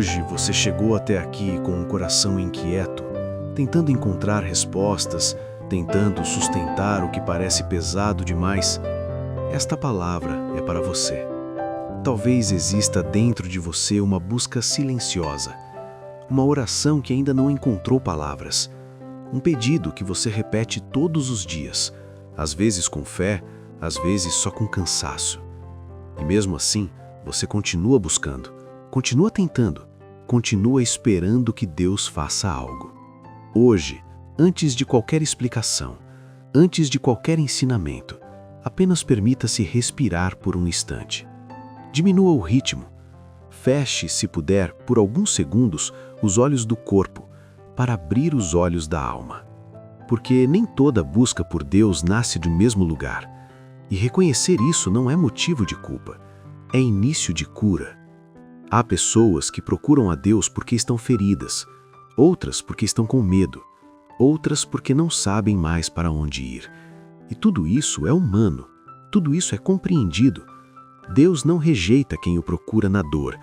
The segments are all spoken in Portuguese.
hoje você chegou até aqui com um coração inquieto, tentando encontrar respostas, tentando sustentar o que parece pesado demais, esta palavra é para você. Talvez exista dentro de você uma busca silenciosa, uma oração que ainda não encontrou palavras, um pedido que você repete todos os dias, às vezes com fé, às vezes só com cansaço. E mesmo assim, você continua buscando, continua tentando, continua esperando que Deus faça algo. Hoje, antes de qualquer explicação, antes de qualquer ensinamento, apenas permita-se respirar por um instante. Diminua o ritmo. Feche, se puder, por alguns segundos, os olhos do corpo, para abrir os olhos da alma. Porque nem toda busca por Deus nasce do mesmo lugar. E reconhecer isso não é motivo de culpa, é início de cura. Há pessoas que procuram a Deus porque estão feridas, outras porque estão com medo, outras porque não sabem mais para onde ir. E tudo isso é humano, tudo isso é compreendido. Deus não rejeita quem o procura na dor,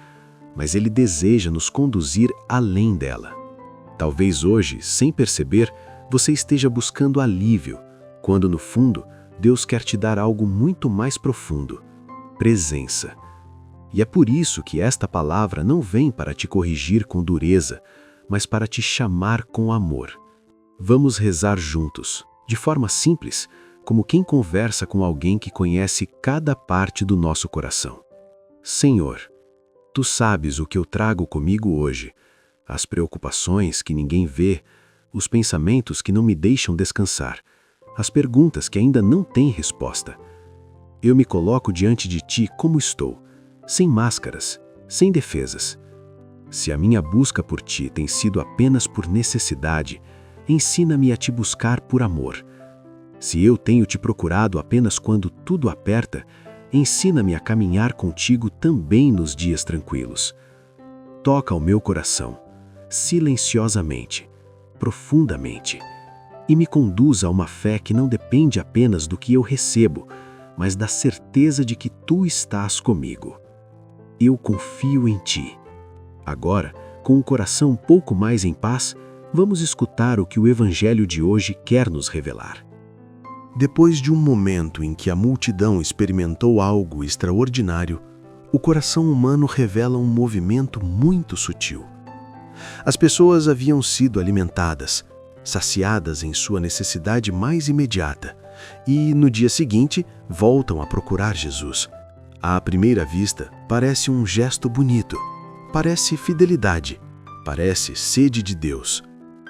mas Ele deseja nos conduzir além dela. Talvez hoje, sem perceber, você esteja buscando alívio, quando no fundo, Deus quer te dar algo muito mais profundo: presença. E é por isso que esta palavra não vem para te corrigir com dureza, mas para te chamar com amor. Vamos rezar juntos, de forma simples, como quem conversa com alguém que conhece cada parte do nosso coração. Senhor, Tu sabes o que eu trago comigo hoje, as preocupações que ninguém vê, os pensamentos que não me deixam descansar, as perguntas que ainda não têm resposta. Eu me coloco diante de Ti como estou, sem máscaras, sem defesas. Se a minha busca por Ti tem sido apenas por necessidade, ensina-me a Te buscar por amor. Se eu tenho Te procurado apenas quando tudo aperta, ensina-me a caminhar contigo também nos dias tranquilos. Toca o meu coração, silenciosamente, profundamente, e me conduz a uma fé que não depende apenas do que eu recebo, mas da certeza de que Tu estás comigo. Eu confio em Ti. Agora, com o coração um pouco mais em paz, vamos escutar o que o Evangelho de hoje quer nos revelar. Depois de um momento em que a multidão experimentou algo extraordinário, o coração humano revela um movimento muito sutil. As pessoas haviam sido alimentadas, saciadas em sua necessidade mais imediata, e, no dia seguinte, voltam a procurar Jesus. À primeira vista, parece um gesto bonito, parece fidelidade, parece sede de Deus.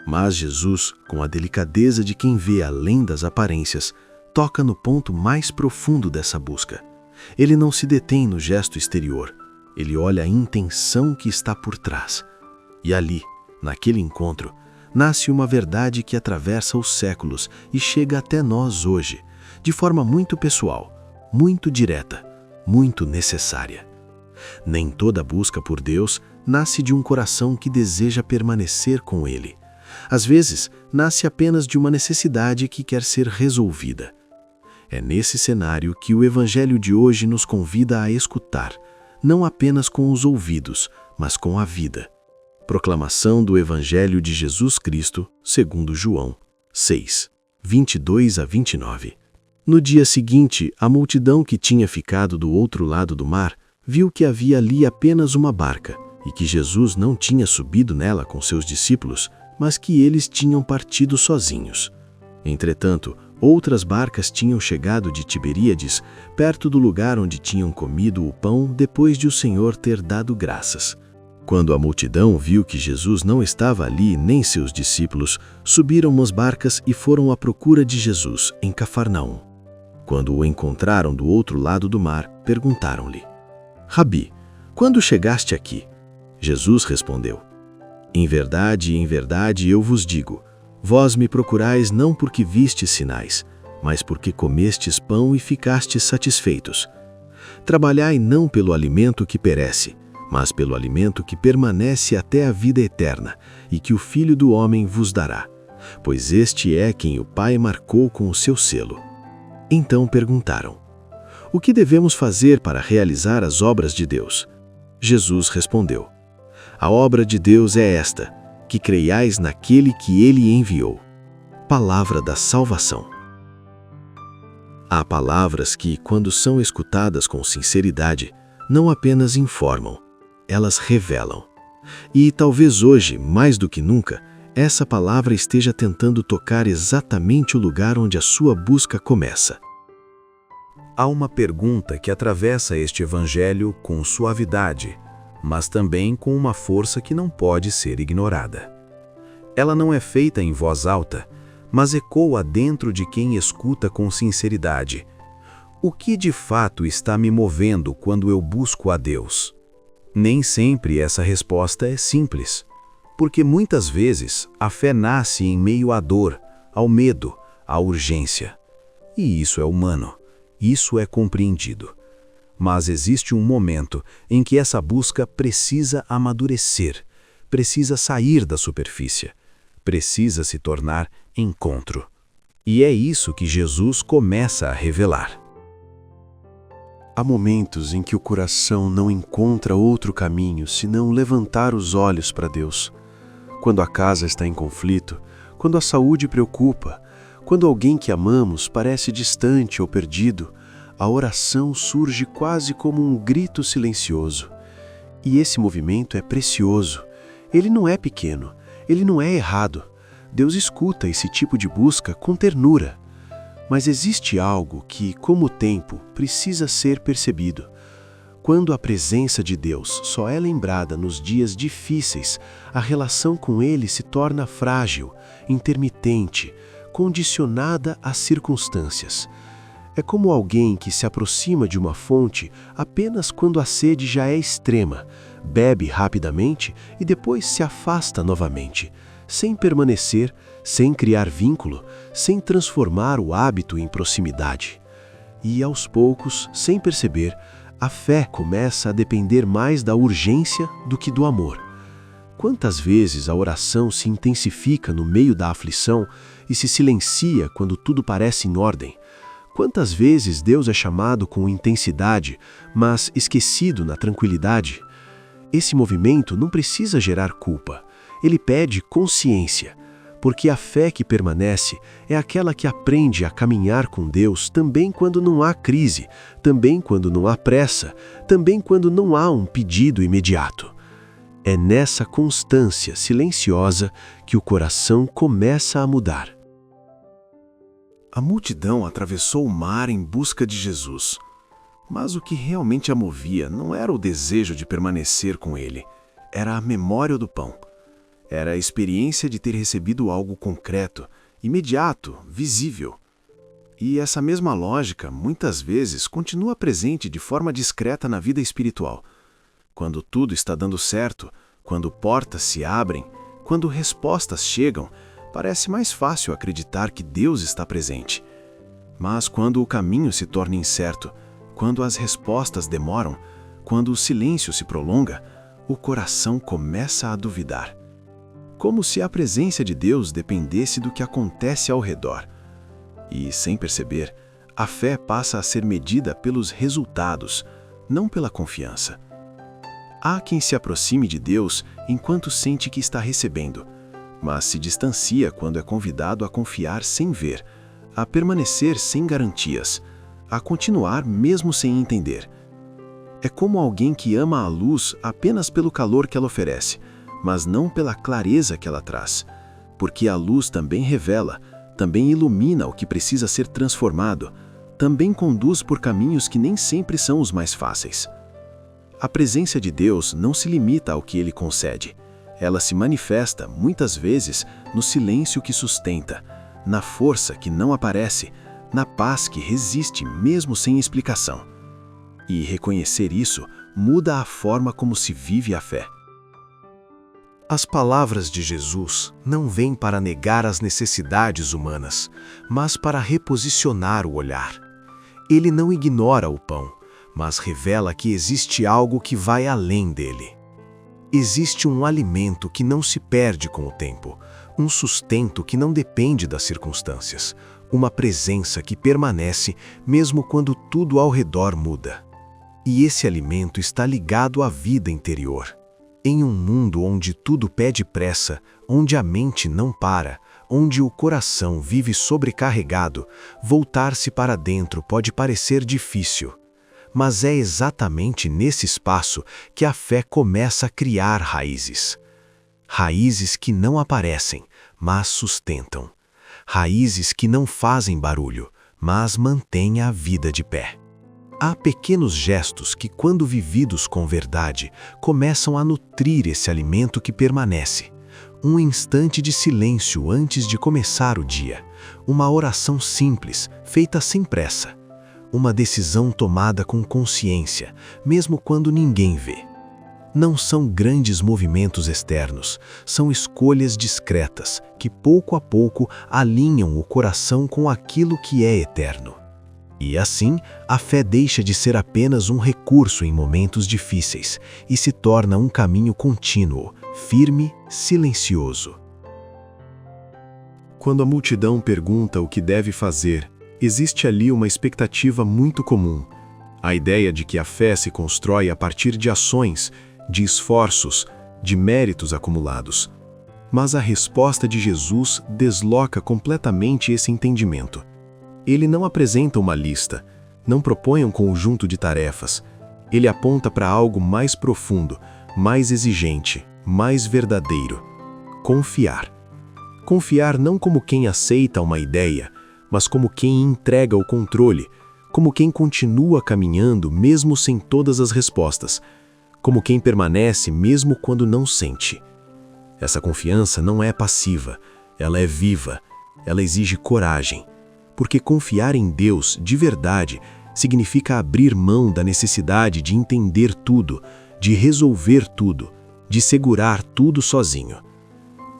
Mas Jesus, com a delicadeza de quem vê além das aparências, toca no ponto mais profundo dessa busca. Ele não se detém no gesto exterior, ele olha a intenção que está por trás. E ali, naquele encontro, nasce uma verdade que atravessa os séculos e chega até nós hoje, de forma muito pessoal, muito direta, muito necessária. Nem toda busca por Deus nasce de um coração que deseja permanecer com Ele. Às vezes, nasce apenas de uma necessidade que quer ser resolvida. É nesse cenário que o Evangelho de hoje nos convida a escutar, não apenas com os ouvidos, mas com a vida. Proclamação do Evangelho de Jesus Cristo, segundo João 6, 22 a 29. No dia seguinte, a multidão que tinha ficado do outro lado do mar viu que havia ali apenas uma barca e que Jesus não tinha subido nela com seus discípulos, mas que eles tinham partido sozinhos. Entretanto, outras barcas tinham chegado de Tiberíades, perto do lugar onde tinham comido o pão depois de o Senhor ter dado graças. Quando a multidão viu que Jesus não estava ali nem seus discípulos, subiram umas barcas e foram à procura de Jesus em Cafarnaum. Quando o encontraram do outro lado do mar, perguntaram-lhe: Rabi, quando chegaste aqui? Jesus respondeu: em verdade, eu vos digo, vós me procurais não porque vistes sinais, mas porque comestes pão e ficastes satisfeitos. Trabalhai não pelo alimento que perece, mas pelo alimento que permanece até a vida eterna, e que o Filho do Homem vos dará, pois este é quem o Pai marcou com o seu selo. Então perguntaram: o que devemos fazer para realizar as obras de Deus? Jesus respondeu: A obra de Deus é esta, que creiais naquele que Ele enviou. Palavra da salvação. Há palavras que, quando são escutadas com sinceridade, não apenas informam, elas revelam. E talvez hoje, mais do que nunca, essa palavra esteja tentando tocar exatamente o lugar onde a sua busca começa. Há uma pergunta que atravessa este evangelho com suavidade, mas também com uma força que não pode ser ignorada. Ela não é feita em voz alta, mas ecoa dentro de quem escuta com sinceridade. O que de fato está me movendo quando eu busco a Deus? Nem sempre essa resposta é simples, porque muitas vezes a fé nasce em meio à dor, ao medo, à urgência. E isso é humano, isso é compreendido. Mas existe um momento em que essa busca precisa amadurecer, precisa sair da superfície, precisa se tornar encontro. E é isso que Jesus começa a revelar. Há momentos em que o coração não encontra outro caminho senão levantar os olhos para Deus. Quando a casa está em conflito, quando a saúde preocupa, quando alguém que amamos parece distante ou perdido, a oração surge quase como um grito silencioso. E esse movimento é precioso. Ele não é pequeno, ele não é errado. Deus escuta esse tipo de busca com ternura. Mas existe algo que, como o tempo, precisa ser percebido. Quando a presença de Deus só é lembrada nos dias difíceis, a relação com Ele se torna frágil, intermitente, condicionada às circunstâncias. É como alguém que se aproxima de uma fonte apenas quando a sede já é extrema, bebe rapidamente e depois se afasta novamente, sem permanecer, sem criar vínculo, sem transformar o hábito em proximidade. E aos poucos, sem perceber, a fé começa a depender mais da urgência do que do amor. Quantas vezes a oração se intensifica no meio da aflição e se silencia quando tudo parece em ordem? Quantas vezes Deus é chamado com intensidade, mas esquecido na tranquilidade? Esse movimento não precisa gerar culpa. Ele pede consciência, porque a fé que permanece é aquela que aprende a caminhar com Deus também quando não há crise, também quando não há pressa, também quando não há um pedido imediato. É nessa constância silenciosa que o coração começa a mudar. A multidão atravessou o mar em busca de Jesus, mas o que realmente a movia não era o desejo de permanecer com ele, era a memória do pão. Era a experiência de ter recebido algo concreto, imediato, visível. E essa mesma lógica, muitas vezes, continua presente de forma discreta na vida espiritual. Quando tudo está dando certo, quando portas se abrem, quando respostas chegam, parece mais fácil acreditar que Deus está presente. Mas quando o caminho se torna incerto, quando as respostas demoram, quando o silêncio se prolonga, o coração começa a duvidar. Como se a presença de Deus dependesse do que acontece ao redor. E, sem perceber, a fé passa a ser medida pelos resultados, não pela confiança. Há quem se aproxime de Deus enquanto sente que está recebendo, mas se distancia quando é convidado a confiar sem ver, a permanecer sem garantias, a continuar mesmo sem entender. É como alguém que ama a luz apenas pelo calor que ela oferece, mas não pela clareza que ela traz, porque a luz também revela, também ilumina o que precisa ser transformado, também conduz por caminhos que nem sempre são os mais fáceis. A presença de Deus não se limita ao que Ele concede. Ela se manifesta, muitas vezes, no silêncio que sustenta, na força que não aparece, na paz que resiste mesmo sem explicação. E reconhecer isso muda a forma como se vive a fé. As palavras de Jesus não vêm para negar as necessidades humanas, mas para reposicionar o olhar. Ele não ignora o pão, mas revela que existe algo que vai além dele. Existe um alimento que não se perde com o tempo, um sustento que não depende das circunstâncias, uma presença que permanece mesmo quando tudo ao redor muda. E esse alimento está ligado à vida interior. Em um mundo onde tudo pede pressa, onde a mente não para, onde o coração vive sobrecarregado, voltar-se para dentro pode parecer difícil. Mas é exatamente nesse espaço que a fé começa a criar raízes. Raízes que não aparecem, mas sustentam. Raízes que não fazem barulho, mas mantêm a vida de pé. Há pequenos gestos que, quando vividos com verdade, começam a nutrir esse alimento que permanece. Um instante de silêncio antes de começar o dia. Uma oração simples, feita sem pressa. Uma decisão tomada com consciência, mesmo quando ninguém vê. Não são grandes movimentos externos, são escolhas discretas que, pouco a pouco, alinham o coração com aquilo que é eterno. E assim, a fé deixa de ser apenas um recurso em momentos difíceis e se torna um caminho contínuo, firme, silencioso. Quando a multidão pergunta o que deve fazer, existe ali uma expectativa muito comum. A ideia de que a fé se constrói a partir de ações, de esforços, de méritos acumulados. Mas a resposta de Jesus desloca completamente esse entendimento. Ele não apresenta uma lista, não propõe um conjunto de tarefas. Ele aponta para algo mais profundo, mais exigente, mais verdadeiro. Confiar. Confiar não como quem aceita uma ideia, mas como quem entrega o controle, como quem continua caminhando mesmo sem todas as respostas, como quem permanece mesmo quando não sente. Essa confiança não é passiva, ela é viva, ela exige coragem. Porque confiar em Deus de verdade significa abrir mão da necessidade de entender tudo, de resolver tudo, de segurar tudo sozinho.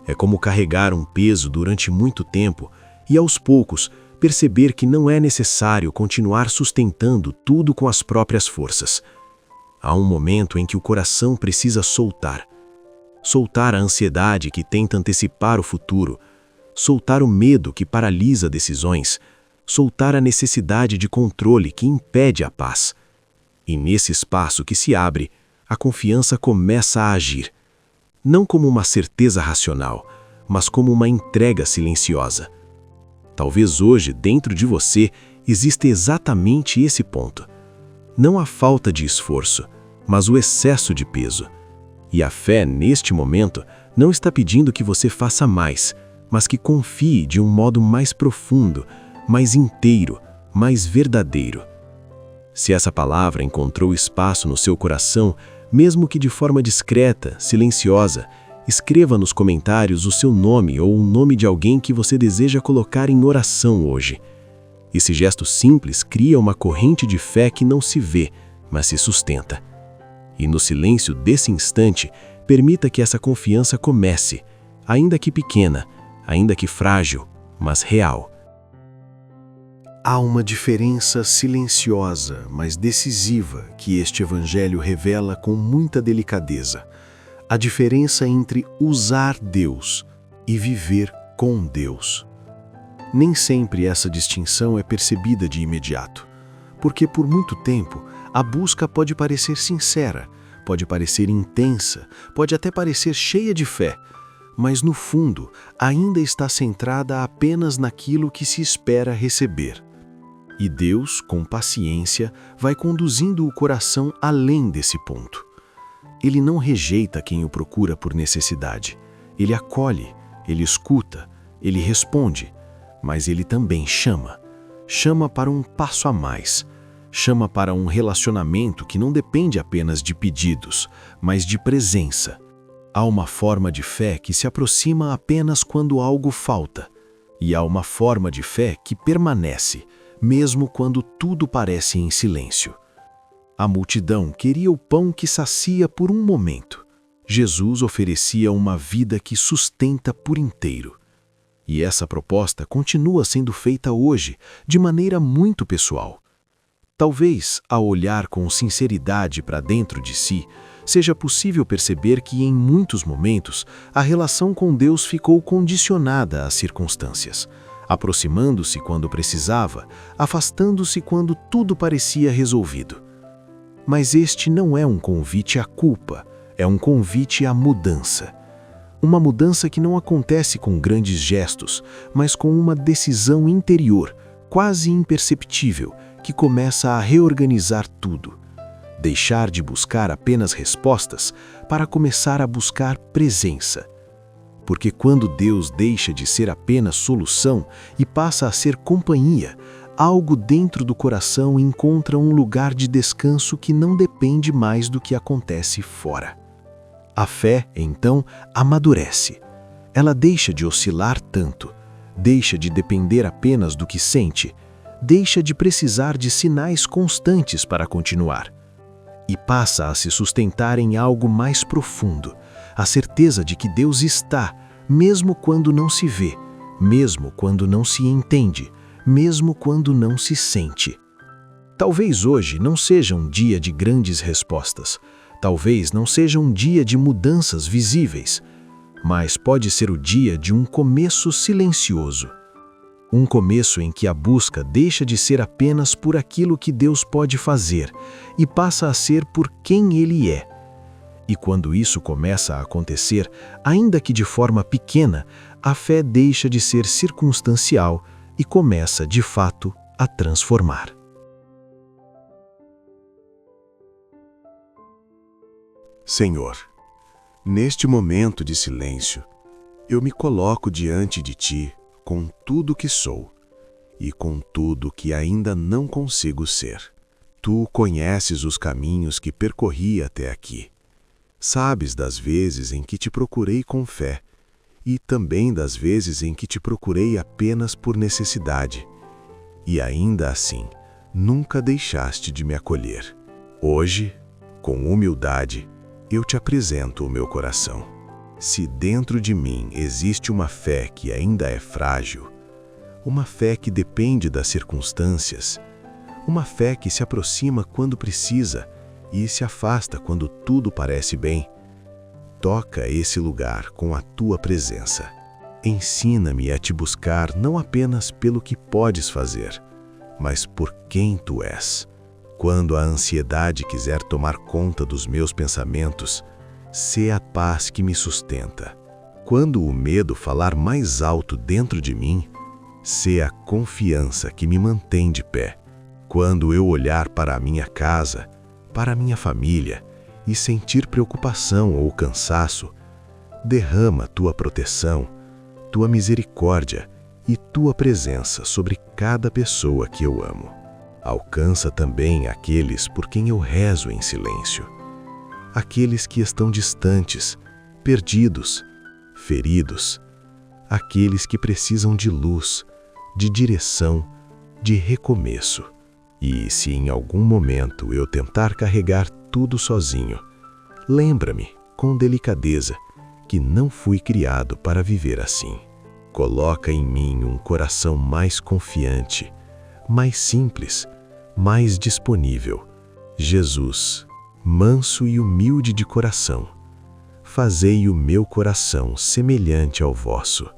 É como carregar um peso durante muito tempo e, aos poucos, perceber que não é necessário continuar sustentando tudo com as próprias forças. Há um momento em que o coração precisa soltar. Soltar a ansiedade que tenta antecipar o futuro, soltar o medo que paralisa decisões, soltar a necessidade de controle que impede a paz. E nesse espaço que se abre, a confiança começa a agir, não como uma certeza racional, mas como uma entrega silenciosa. Talvez hoje, dentro de você, exista exatamente esse ponto. Não a falta de esforço, mas o excesso de peso. E a fé, neste momento, não está pedindo que você faça mais, mas que confie de um modo mais profundo, mais inteiro, mais verdadeiro. Se essa palavra encontrou espaço no seu coração, mesmo que de forma discreta, silenciosa, escreva nos comentários o seu nome ou o nome de alguém que você deseja colocar em oração hoje. Esse gesto simples cria uma corrente de fé que não se vê, mas se sustenta. E no silêncio desse instante, permita que essa confiança comece, ainda que pequena, ainda que frágil, mas real. Há uma diferença silenciosa, mas decisiva, que este evangelho revela com muita delicadeza. A diferença entre usar Deus e viver com Deus. Nem sempre essa distinção é percebida de imediato, porque por muito tempo a busca pode parecer sincera, pode parecer intensa, pode até parecer cheia de fé, mas no fundo ainda está centrada apenas naquilo que se espera receber. E Deus, com paciência, vai conduzindo o coração além desse ponto. Ele não rejeita quem o procura por necessidade. Ele acolhe, ele escuta, ele responde, mas ele também chama. Chama para um passo a mais. Chama para um relacionamento que não depende apenas de pedidos, mas de presença. Há uma forma de fé que se aproxima apenas quando algo falta. E há uma forma de fé que permanece, mesmo quando tudo parece em silêncio. A multidão queria o pão que sacia por um momento. Jesus oferecia uma vida que sustenta por inteiro. E essa proposta continua sendo feita hoje, de maneira muito pessoal. Talvez, ao olhar com sinceridade para dentro de si, seja possível perceber que, em muitos momentos, a relação com Deus ficou condicionada às circunstâncias, aproximando-se quando precisava, afastando-se quando tudo parecia resolvido. Mas este não é um convite à culpa, é um convite à mudança. Uma mudança que não acontece com grandes gestos, mas com uma decisão interior, quase imperceptível, que começa a reorganizar tudo. Deixar de buscar apenas respostas para começar a buscar presença. Porque quando Deus deixa de ser apenas solução e passa a ser companhia, algo dentro do coração encontra um lugar de descanso que não depende mais do que acontece fora. A fé, então, amadurece. Ela deixa de oscilar tanto, deixa de depender apenas do que sente, deixa de precisar de sinais constantes para continuar. E passa a se sustentar em algo mais profundo, a certeza de que Deus está, mesmo quando não se vê, mesmo quando não se entende, mesmo quando não se sente. Talvez hoje não seja um dia de grandes respostas, talvez não seja um dia de mudanças visíveis, mas pode ser o dia de um começo silencioso. Um começo em que a busca deixa de ser apenas por aquilo que Deus pode fazer e passa a ser por quem Ele é. E quando isso começa a acontecer, ainda que de forma pequena, a fé deixa de ser circunstancial e começa, de fato, a transformar. Senhor, neste momento de silêncio, eu me coloco diante de Ti com tudo que sou e com tudo que ainda não consigo ser. Tu conheces os caminhos que percorri até aqui. Sabes das vezes em que te procurei com fé e também das vezes em que te procurei apenas por necessidade. E ainda assim, nunca deixaste de me acolher. Hoje, com humildade, eu te apresento o meu coração. Se dentro de mim existe uma fé que ainda é frágil, uma fé que depende das circunstâncias, uma fé que se aproxima quando precisa e se afasta quando tudo parece bem, toca esse lugar com a tua presença. Ensina-me a te buscar não apenas pelo que podes fazer, mas por quem tu és. Quando a ansiedade quiser tomar conta dos meus pensamentos, sê a paz que me sustenta. Quando o medo falar mais alto dentro de mim, sê a confiança que me mantém de pé. Quando eu olhar para a minha casa, para a minha família, e sentir preocupação ou cansaço, derrama tua proteção, tua misericórdia e tua presença sobre cada pessoa que eu amo. Alcança também aqueles por quem eu rezo em silêncio. Aqueles que estão distantes, perdidos, feridos. Aqueles que precisam de luz, de direção, de recomeço. E se em algum momento eu tentar carregar tudo sozinho, lembra-me, com delicadeza, que não fui criado para viver assim. Coloca em mim um coração mais confiante, mais simples, mais disponível. Jesus, manso e humilde de coração, fazei o meu coração semelhante ao vosso,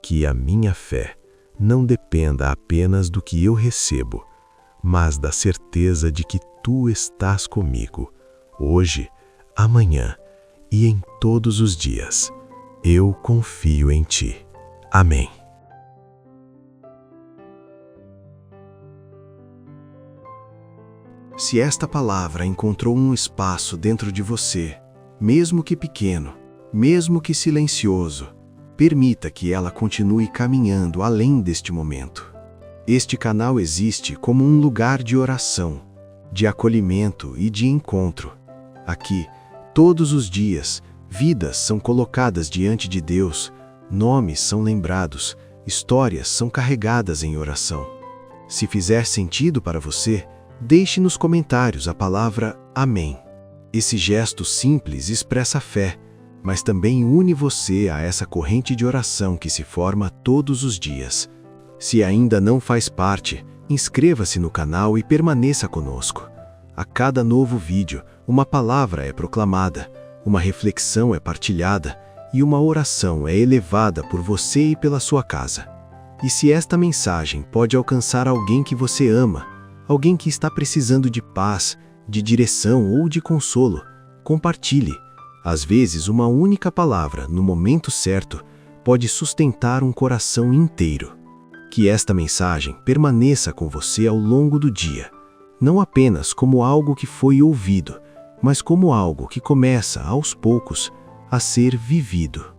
que a minha fé não dependa apenas do que eu recebo, mas da certeza de que tu estás comigo, hoje, amanhã e em todos os dias. Eu confio em ti. Amém. Se esta palavra encontrou um espaço dentro de você, mesmo que pequeno, mesmo que silencioso, permita que ela continue caminhando além deste momento. Este canal existe como um lugar de oração, de acolhimento e de encontro. Aqui, todos os dias, vidas são colocadas diante de Deus, nomes são lembrados, histórias são carregadas em oração. Se fizer sentido para você, deixe nos comentários a palavra Amém. Esse gesto simples expressa fé, mas também une você a essa corrente de oração que se forma todos os dias. Se ainda não faz parte, inscreva-se no canal e permaneça conosco. A cada novo vídeo, uma palavra é proclamada, uma reflexão é partilhada e uma oração é elevada por você e pela sua casa. E se esta mensagem pode alcançar alguém que você ama, alguém que está precisando de paz, de direção ou de consolo, compartilhe. Às vezes, uma única palavra, no momento certo, pode sustentar um coração inteiro. Que esta mensagem permaneça com você ao longo do dia, não apenas como algo que foi ouvido, mas como algo que começa, aos poucos, a ser vivido.